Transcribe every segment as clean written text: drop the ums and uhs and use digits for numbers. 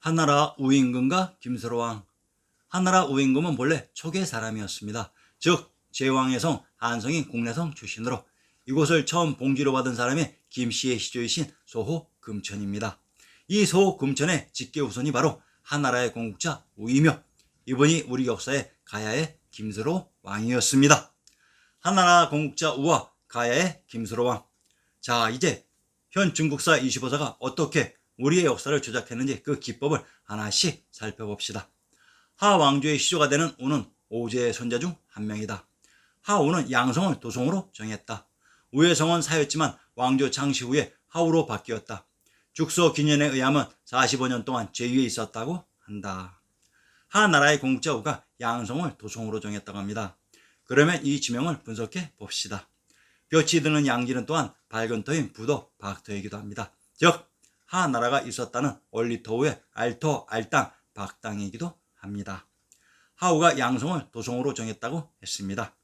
한나라 우임금과 김수로왕. 한나라 우임금은 본래 초계 사람이었습니다. 즉 제왕의 성 한성인 공내성 출신으로 이곳을 처음 봉지로 받은 사람이 김씨의 시조이신 소호 금천입니다. 이 소호 금천의 직계후손이 바로 한나라의 건국자 우이며 이분이 우리 역사의 가야의 김수로 왕이었습니다. 한나라 건국자 우와 가야의 김수로 왕. 자, 이제 현 중국사 25사가 어떻게 우리의 역사를 조작했는지 그 기법을 하나씩 살펴봅시다. 하 왕조의 시조가 되는 우는 오제의 손자 중 한 명이다. 하우는 양성을 도성으로 정했다. 우의 성은 사였지만 왕조 창시 후에 하우로 바뀌었다. 죽서 기년에 의하면 45년 동안 제위에 있었다고 한다. 하나라의 건국자 우가 양성을 도성으로 정했다고 합니다. 그러면 이 지명을 분석해 봅시다. 볕이 드는 양지는 또한 밝은 터인 부도 박터이기도 합니다. 즉 하나라가 있었다는 원리터우의 알터, 알땅, 박땅이기도 합니다. 하우가 양성을 도성으로 정했다고 했습니다.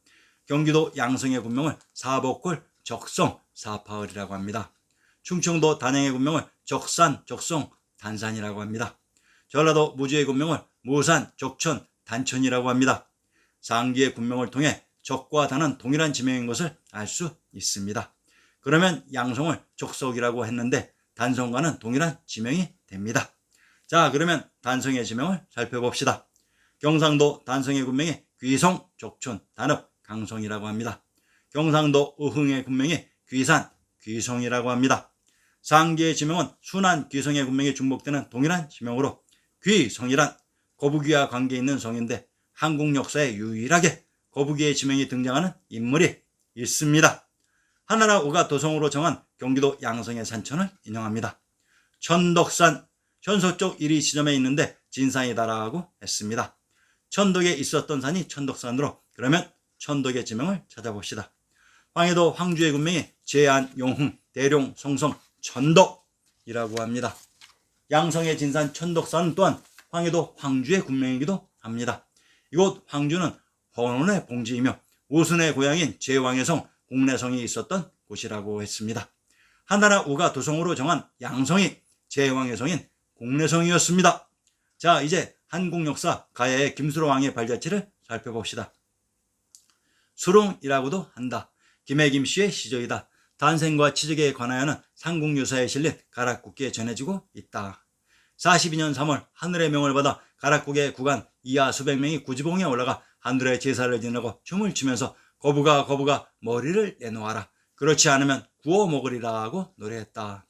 경기도 양성의 군명을 사복골, 적성, 사파을이라고 합니다. 충청도 단양의 군명을 적산, 적성, 단산이라고 합니다. 전라도 무주의 군명을 무산, 적천, 단천이라고 합니다. 상기의 군명을 통해 적과 단은 동일한 지명인 것을 알 수 있습니다. 그러면 양성을 적석이라고 했는데 단성과는 동일한 지명이 됩니다. 자, 그러면 단성의 지명을 살펴봅시다. 경상도 단성의 군명이 귀성, 적촌, 단읍, 강성이라고 합니다. 경상도 의흥의 군명이 귀산, 귀성이라고 합니다. 상기의 지명은 순안, 귀성의 군명이 중복되는 동일한 지명으로 귀성이란 거북이와 관계있는 성인데 한국 역사에 유일하게 거북이의 지명이 등장하는 인물이 있습니다. 한나라 우가 도성으로 정한 경기도 양성의 산천을 인용합니다. 천덕산, 현서쪽 1위 지점에 있는데 진산이다라고 했습니다. 천덕에 있었던 산이 천덕산으로 그러면 천덕의 지명을 찾아봅시다. 황해도 황주의 군명이 제안, 용흥, 대룡, 성성, 천덕이라고 합니다. 양성의 진산 천덕산 또한 황해도 황주의 군명이기도 합니다. 이곳 황주는 헌원의 봉지이며 오순의 고향인 제왕의 성 공내성이 있었던 곳이라고 했습니다. 한나라 우가 도성으로 정한 양성이 제왕의 성인 공내성이었습니다. 자, 이제 한국 역사 가야의 김수로 왕의 발자취를 살펴봅시다. 수릉이라고도 한다. 김해 김씨의 시조이다. 단생과 취직에 관하여는 삼국유사에 실린 가락국기에 전해지고 있다. 42년 3월 하늘의 명을 받아 가락국의 구간 이하 수백 명이 구지봉에 올라가 하늘의 제사를 지내고 춤을 추면서 거부가 거부가 머리를 내놓아라. 그렇지 않으면 구워 먹으리라 고 노래했다.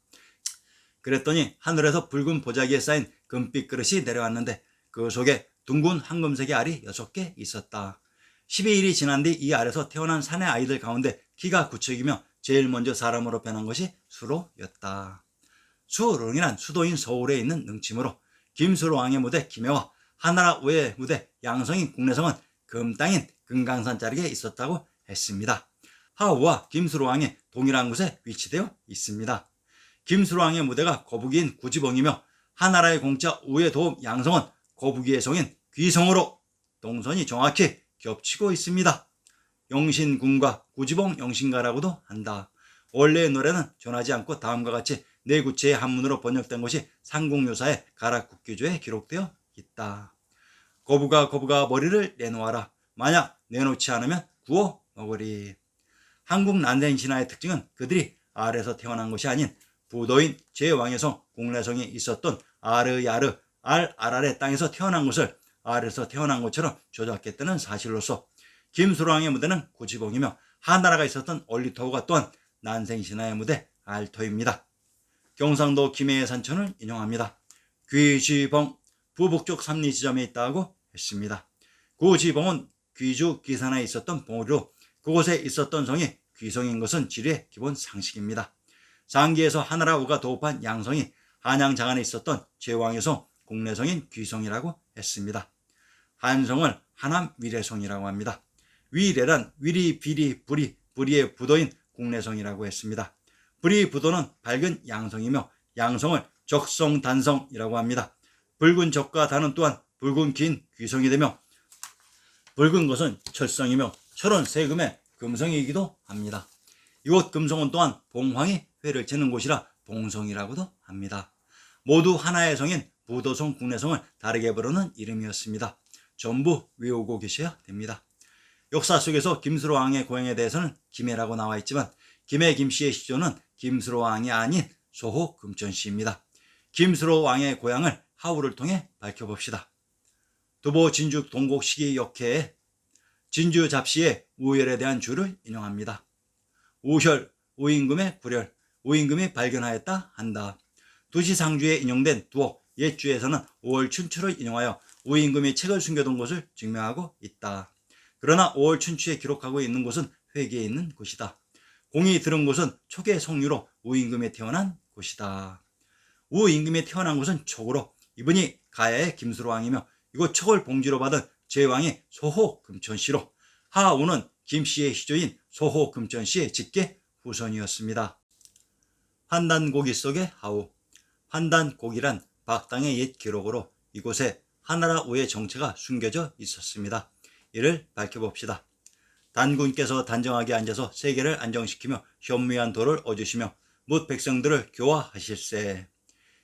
그랬더니 하늘에서 붉은 보자기에 쌓인 금빛 그릇이 내려왔는데 그 속에 둥근 황금색의 알이 6개 있었다. 12일이 지난 뒤 이 알에서 태어난 사내 아이들 가운데 키가 9척이며 제일 먼저 사람으로 변한 것이 수로였다. 수릉이란 수도인 서울에 있는 능침으로 김수로 왕의 무대 김해와 한나라 우의 무대 양성인 공내성은 금땅인 금강산 자락에 있었다고 했습니다. 하우와 김수로 왕이 동일한 곳에 위치되어 있습니다. 김수로 왕의 무대가 거북이인 구지봉이며 한나라의 공자 우의 도읍 양성은 거북이의 성인 귀성으로 동선이 정확히 겹치고 있습니다. 영신군과 구지봉 영신가라고도 한다. 원래의 노래는 전하지 않고 다음과 같이 네 구체의 한문으로 번역된 것이 삼국유사의 가락국기조에 기록되어 있다. 거부가 거부가 머리를 내놓아라. 만약 내놓지 않으면 구워 먹으리. 한국 난생 신화의 특징은 그들이 알에서 태어난 것이 아닌 부도인 제왕의 성 공내성이 있었던 아르야르 알아랄의 땅에서 태어난 것을 알에서 태어난 것처럼 조작했다는 사실로서 김수로왕의 무대는 구지봉이며 한나라가 있었던 얼리터우가 또한 난생신화의 무대 알터입니다. 경상도 김해의 산천을 인용합니다. 귀지봉 부북쪽 삼리 지점에 있다고 했습니다. 구지봉은 귀주 귀산에 있었던 봉우리로 그곳에 있었던 성이 귀성인 것은 지리의 기본 상식입니다. 상기에서 한나라 우가 도읍한 양성이 한양 장안에 있었던 제왕의 성 공내성인 귀성이라고 했습니다. 한성을 하남 위례성이라고 합니다. 위례란 위리, 비리, 부리, 부리의 부도인 공내성이라고 했습니다. 부리 부도는 밝은 양성이며 양성을 적성, 단성이라고 합니다. 붉은 적과 단은 또한 붉은 긴 귀성이 되며 붉은 것은 철성이며 철은 세금의 금성이기도 합니다. 이곳 금성은 또한 봉황이 회를 치는 곳이라 봉성이라고도 합니다. 모두 하나의 성인 부도성, 국내성을 다르게 부르는 이름이었습니다. 전부 외우고 계셔야 됩니다. 역사 속에서 김수로 왕의 고향에 대해서는 김해라고 나와 있지만 김해 김씨의 시조는 김수로 왕이 아닌 소호 금천씨입니다. 김수로 왕의 고향을 하우를 통해 밝혀봅시다. 두보 진주 동곡 시기 역해에 진주 잡시의 우열에 대한 주를 인용합니다. 우혈, 우임금의 불혈, 우임금이 발견하였다 한다. 두시상주에 인용된 두어 옛주에서는 5월 춘추를 인용하여 우임금이 책을 숨겨둔 것을 증명하고 있다. 그러나 5월 춘추에 기록하고 있는 곳은 회계에 있는 곳이다. 공이 들은 곳은 초계 성류로 우임금이 태어난 곳이다. 우임금이 태어난 곳은 촉으로 이분이 가야의 김수로왕이며 이곳 촉을 봉지로 받은 제왕이 소호 금천씨로 하우는 김씨의 시조인 소호 금천씨의 직계 후손이었습니다. 환단고기 속의 하우. 환단고기란 박당의 옛 기록으로 이곳에 하나라 우의 정체가 숨겨져 있었습니다. 이를 밝혀봅시다. 단군께서 단정하게 앉아서 세계를 안정시키며 현무한 도를 얻으시며 뭇 백성들을 교화하실세.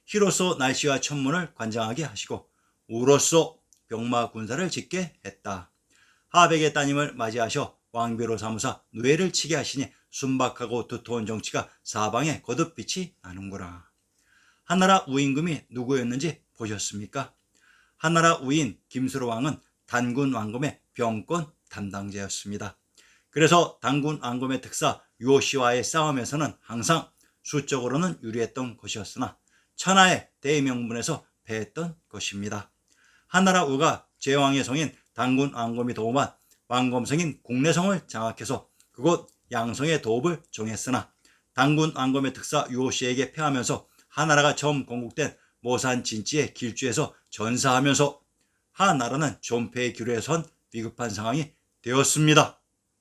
희로써 날씨와 천문을 관장하게 하시고 우로써 병마 군사를 짓게 했다. 하백의 따님을 맞이하셔 왕비로 삼으사 누에를 치게 하시니 순박하고 두터운 정치가 사방에 거듭 빛이 나는구나. 한나라 우임금이 누구였는지 보셨습니까? 한나라 우인 김수로 왕은 단군 왕검의 병권 담당자였습니다. 그래서 단군 왕검의 특사 유호씨와의 싸움에서는 항상 수적으로는 유리했던 것이었으나 천하의 대명분에서 패했던 것입니다. 한나라 우가 제왕의 성인 단군 왕검이 도움한 왕검성인 국내성을 장악해서 그곳 양성의 도읍을 정했으나 단군 왕검의 특사 유호씨에게 패하면서 한나라가 처음 건국된 모산 진지의 길주에서 전사하면서 한나라는 존폐의 기로에 선 비급한 상황이 되었습니다.